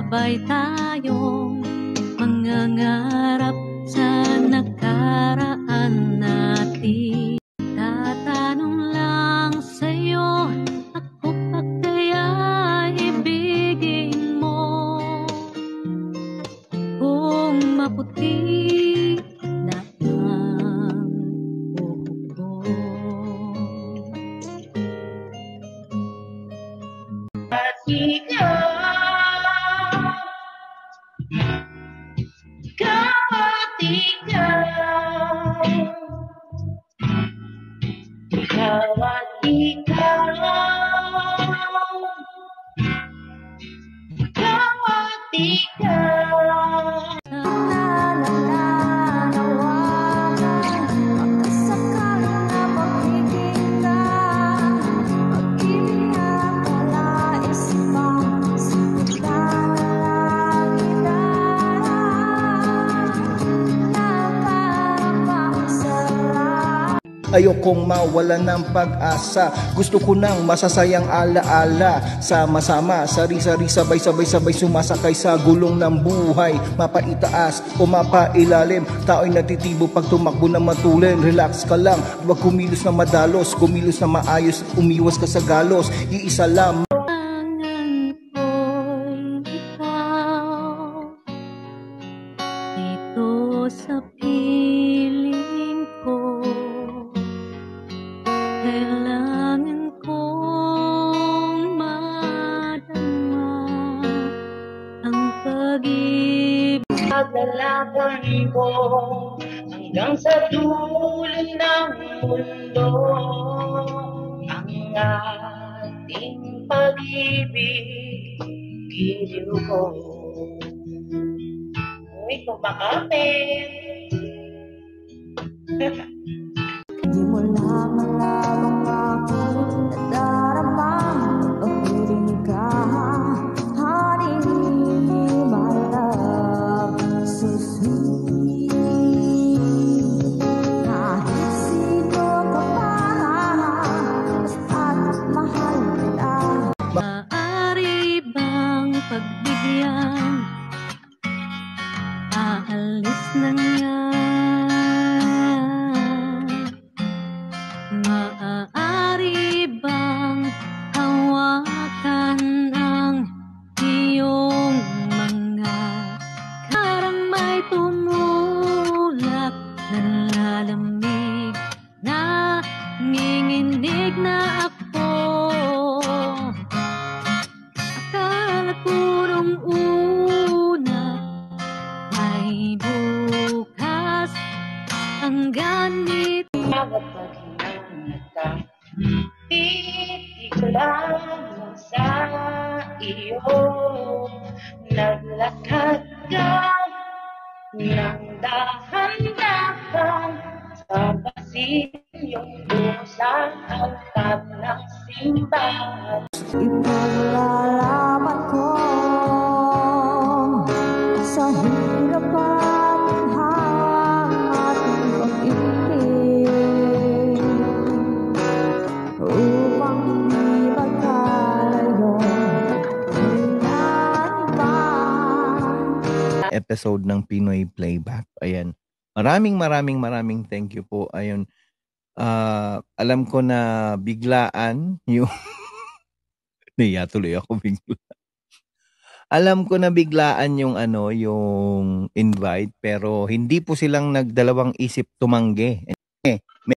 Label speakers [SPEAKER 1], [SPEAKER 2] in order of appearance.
[SPEAKER 1] sabay tayong mangangarap sa nakaraan natin. Tatanong lang sa'yo, ako pa kaya ibigin mo? Kung maputi na ang buhok ko.
[SPEAKER 2] At ikaw at ikaw, ikaw at ikaw, ikaw at ikaw.
[SPEAKER 3] Ayokong mawala ng pag-asa. Gusto ko nang masasayang alaala. Sama-sama, sari-sari, sabay-sabay sumasakay sa gulong ng buhay. Mapaitaas o mapailalim, tao'y natitibo pag tumakbo na matulin. Relax ka lang, huwag kumilos na madalos, kumilos na maayos, umiwas ka sa galos. Iisa lang
[SPEAKER 1] dito sa piling ko. Kailangan kong madama ang pag-ibig.
[SPEAKER 2] Paglalaban ko hanggang sa dulo ng mundo, ang ating pag-ibig, giliw ko. Uy, kumakapit.
[SPEAKER 4] Di mo lang alam ako'y nadaramang pag-ibig ka, honey, my love, so sweet. Kahit sino ka pa, basta't mahal kita.
[SPEAKER 1] Maaari bang pagbigyan? Aalis na nga. Maaari bang hawakan ang iyong mga karang may tumulak na lalamig, na nginginig na ako. Akala ko nung una ay bukas ang ganito.
[SPEAKER 2] Bawat paghinangat ka, titig ko lang sa iyo. Naglakad ka ng dahan-dahan sa pasilyong buo sa altar ng simbahan.
[SPEAKER 4] Ipaglalaban ko sa hirap at ating pag-ibig, upang di magkalayo kailanman.
[SPEAKER 3] episode ng Pinoy Playback. Ayan. Maraming thank you po. Ayun. Alam ko na biglaan yung Niya tuloy ako bigla. Alam ko na biglaan yung yung invite, pero hindi po silang nagdalawang isip tumanggi.